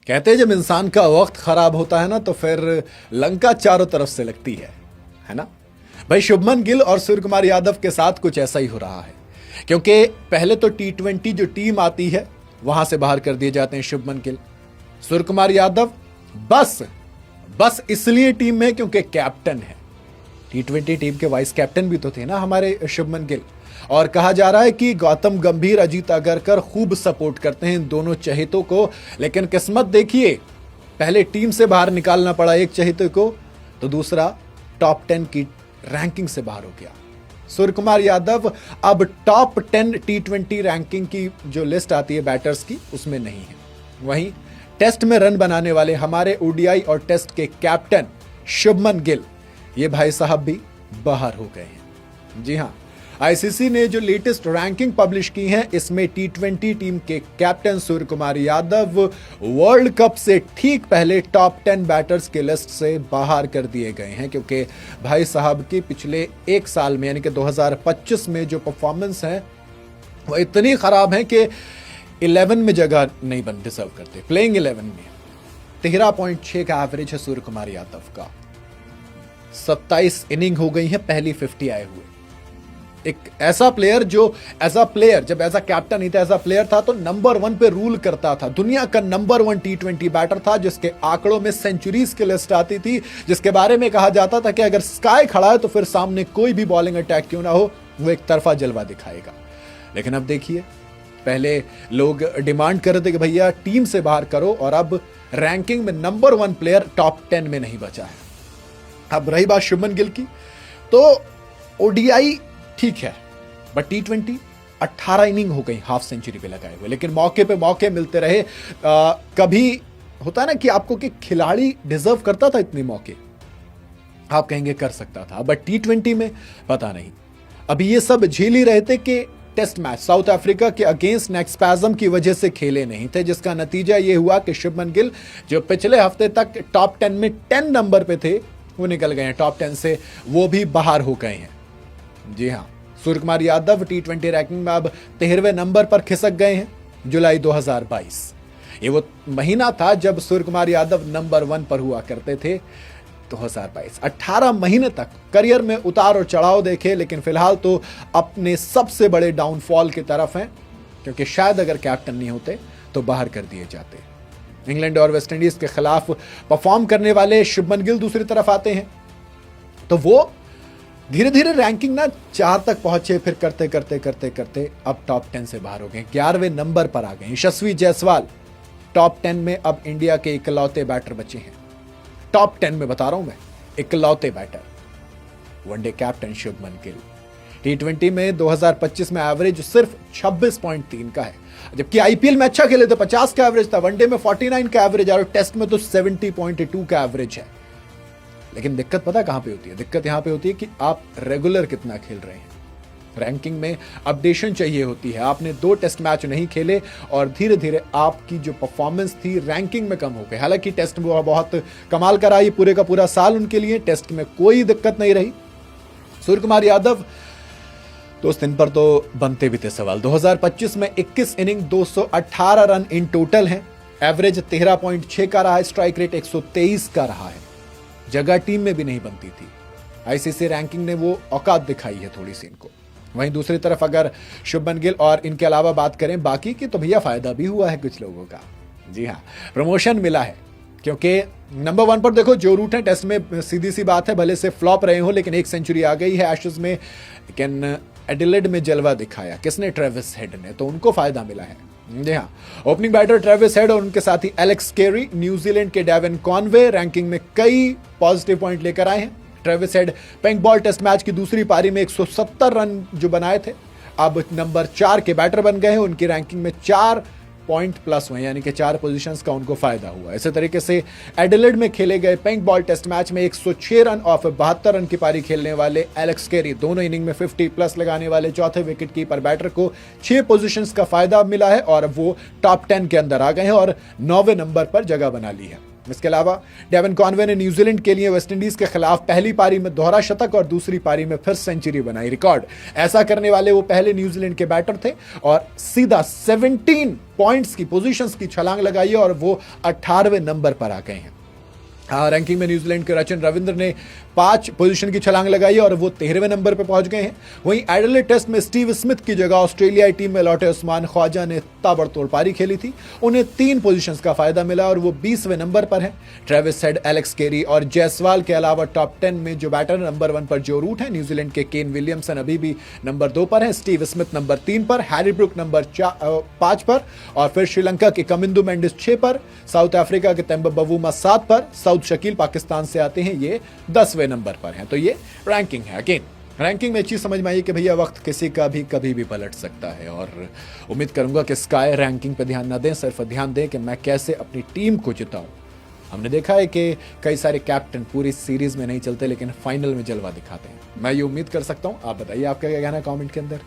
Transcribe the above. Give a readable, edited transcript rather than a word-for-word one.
कहते हैं जब इंसान का वक्त खराब होता है ना तो फिर लंका चारों तरफ से लगती है ना। भाई शुभमन गिल और सूर्यकुमार यादव के साथ कुछ ऐसा ही हो रहा है, क्योंकि पहले तो T20 जो टीम आती है वहां से बाहर कर दिए जाते हैं शुभमन गिल। सूर्यकुमार यादव बस इसलिए टीम में क्योंकि कैप्टन है। T20 टीम के वाइस कैप्टन भी तो थे ना हमारे शुभमन गिल, और कहा जा रहा है कि गौतम गंभीर, अजीत अगरकर खूब सपोर्ट करते हैं इन दोनों चहेतों को। लेकिन किस्मत देखिए, पहले टीम से बाहर निकालना पड़ा एक चहेते को, तो दूसरा टॉप 10 की रैंकिंग से बाहर हो गया। सूर्यकुमार यादव अब टॉप 10 T20 रैंकिंग की जो लिस्ट आती है बैटर्स की, उसमें नहीं है। वहीं टेस्ट में रन बनाने वाले हमारे ओडीआई और टेस्ट के कैप्टन शुभमन गिल, ये भाई साहब भी बाहर हो गए हैं। जी हां, आईसीसी ने जो लेटेस्ट रैंकिंग पब्लिश की है, इसमें T20 टीम के captain Suryakumar Yadav world cup से ठीक पहले टॉप 10 बैटर्स के लिस्ट से बाहर कर दिए गए हैं, क्योंकि भाई साहब की पिछले एक साल में यानी कि 2025 में जो परफॉर्मेंस है वो इतनी खराब है कि 11 में जगह नहीं बन डिजर्व करते। प्लेइंग 11 में 13.6 का एवरेज है सूर्यकुमार यादव का। 27 इनिंग हो गई है, पहली 50 आए हुए। एक ऐसा प्लेयर जो एज अ प्लेयर, जब एज अ कैप्टन नहीं था, एज अ प्लेयर था तो नंबर 1 पे रूल करता था। दुनिया का नंबर 1 T20 बैटर था, जिसके आंकड़ों में सेंचुरीज की लिस्ट आती थी, जिसके बारे में कहा जाता था कि अगर स्काई खड़ा है तो फिर सामने कोई भी बॉलिंग अटैक क्यों ना हो, वो एक तरफा जलवा दिखाएगा। लेकिन अब देखिए, पहले लोग डिमांड कर रहे थे कि भैया टीम से बाहर करो, और अब रैंकिंग में नंबर 1 प्लेयर टॉप 10 में नहीं बचा है। अब रही बात शुभमन गिल की, तो ओडीआई ठीक है, बट T20 18 इनिंग हो गई हाफ सेंचुरी पे लगाए हुए, लेकिन मौके पे मौके मिलते रहे। कभी होता ना कि आपको कि खिलाड़ी डिजर्व करता था इतने मौके, आप कहेंगे कर सकता था, बट T20 में पता नहीं। अभी ये सब झेल ही रहे थे कि टेस्ट मैच साउथ अफ्रीका के अगेंस्ट नेक स्पैज्म की वजह से खेले नहीं थे, जिसका नतीजा ये हुआ कि शुभमन गिल जो पिछले हफ्ते तक टॉप 10 में 10 नंबर पे थे, वो निकल गए हैं टॉप 10 से, वो भी बाहर हो गए हैं। जी हां, सूर्यकुमार यादव T20 रैंकिंग में अब 13वें नंबर पर खिसक गए हैं। जुलाई 2022 ये वो महीना था जब सूर्यकुमार यादव नंबर 1 पर हुआ करते थे। 2022 18 महीने तक करियर में उतार और चढ़ाव देखे, लेकिन फिलहाल तो अपने सबसे बड़े डाउनफॉल की तरफ हैं, क्योंकि शायद अगर कैप्टन नहीं होते तो बाहर कर दिए जाते। इंग्लैंड और वेस्टइंडीज के खिलाफ परफॉर्म करने वाले शुभमन गिल दूसरी तरफ आते हैं, तो वो धीरे धीरे रैंकिंग ना 4 तक पहुंचे, फिर करते करते करते करते अब टॉप 10 से बाहर हो गए, 11वें नंबर पर आ गए। यशस्वी जायसवाल टॉप 10 में अब इंडिया के इकलौते बैटर बचे हैं। टॉप 10 में बता रहा हूं मैं, इकलौते batter, one day captain Shubman Gill. T20 में 2025 में एवरेज सिर्फ 26.3 का है, जबकि आईपीएल में अच्छा खेले तो 50 का एवरेज था, वनडे में 49 का एवरेज और टेस्ट में तो 70.2 का एवरेज है। लेकिन दिक्कत पता कहां पे होती है? दिक्कत यहां पे होती है कि आप रेगुलर कितना खेल रहे हैं। रैंकिंग में अपडेशन चाहिए होती है। आपने 2 टेस्ट मैच नहीं खेले और धीरे धीरे आपकी जो परफॉर्मेंस थी रैंकिंग में कम हो गई। हालांकि टेस्ट में वो बहुत कमाल करा, ये पूरे का पूरा साल उनके लिए टेस्ट में कोई दिक्कत नहीं रही। सूर्यकुमार यादव तो उस दिन पर तो बनते भी थे सवाल। 2025 में 21 इनिंग 218 रन इन टोटल हैं, एवरेज 13.6 का रहा है, स्ट्राइक रेट 123 का रहा है। जगह टीम में भी नहीं बनती थी। आईसीसी रैंकिंग ने वो औकात दिखाई है थोड़ी सी इनको। वहीं दूसरी तरफ अगर शुभमन गिल और इनके अलावा बात करें बाकी की, तो भैया फायदा भी हुआ है कुछ लोगों का। जी हाँ, प्रमोशन मिला है, क्योंकि नंबर 1 पर देखो जो रूट है टेस्ट में, सीधी सी बात है, भले से फ्लॉप रहे हो लेकिन एक सेंचुरी आ गई है एशेज में। लेकिन एडिलेड में जलवा दिखाया किसने? ट्रेविस हेड ने, तो उनको फायदा मिला है। जी हाँ, ओपनिंग बैटर ट्रेविस हेड और उनके साथी एलेक्स कैरी, न्यूजीलैंड के डेविन कॉनवे रैंकिंग में कई पॉजिटिव पॉइंट लेकर आए हैं। Travis Head pink ball test match की दूसरी पारी में 170 रन जो बनाए थे, अब नंबर 4 के बैटर बन गए हैं। उनकी रैंकिंग में 4 पॉइंट प्लस हुए, यानी कि 4 पोजीशंस का उनको फायदा हुआ। इसी तरीके से एडिलेड में खेले गए पिंक बॉल टेस्ट मैच में 106 रन और 72 रन की पारी खेलने वाले एलेक्स कैरी, दोनों इनिंग में 50 प्लस लगाने वाले चौथे विकेट कीपर बैटर को 6 पोजीशंस का फायदा मिला है और वो टॉप 10 के अंदर आ गए हैं और 9वें नंबर पर जगह बना ली है। इसके अलावा डेवन कॉनवे ने न्यूजीलैंड के लिए वेस्टइंडीज के खिलाफ पहली पारी में दोहरा शतक और दूसरी पारी में फिर सेंचुरी बनाई रिकॉर्ड। ऐसा करने वाले वो पहले न्यूजीलैंड के बैटर थे और सीधा 17 पॉइंट्स की पोजीशंस की छलांग लगाई और वो 18वें नंबर पर आ गए हैं। रैंकिंग में न्यूजीलैंड के रचिन रविंद्र ने 5 पोजीशन की छलांग लगाई और वो 13वें नंबर पर पहुंच गए हैं। वहीं एडिलेड टेस्ट में स्टीव स्मिथ की जगह ऑस्ट्रेलियाई टीम में लौटे उस्मान ख्वाजा ने ताबड़तोड़ पारी खेली थी। उन्हें 3 पोजीशंस का फायदा मिला और वो 20वें नंबर पर हैं। ट्रेविस हेड, एलेक्स केरी और जायसवाल के अलावा टॉप 10 में जो बैटर नंबर 1 पर जो रूट है, न्यूजीलैंड के केन विलियमसन अभी भी नंबर 2 पर है, स्टीव स्मिथ नंबर 3 पर, हैरी ब्रुक नंबर 5 पर और फिर श्रीलंका के कमिंदु मेंडिस 6 पर, साउथ अफ्रीका के तेम्बा बवूमा 7 पर, साउथ शकील पाकिस्तान से आते हैं, ये 10वें नंबर पर हैं। तो ये रैंकिंग है। अगेन रैंकिंग में चीज समझ में आई कि भैया वक्त किसी का भी कभी भी पलट सकता है और उम्मीद करूंगा कि स्काई रैंकिंग पे ध्यान ना दें, सिर्फ ध्यान दें कि मैं कैसे अपनी टीम को जिताऊं। हमने देखा है कि कई सारे कैप्टन पूरी सीरीज में नहीं चलते लेकिन फाइनल में जलवा दिखाते हैं। मैं ये उम्मीद कर सकता हूं। आप बताइए आपका क्या कहना है कमेंट के अंदर।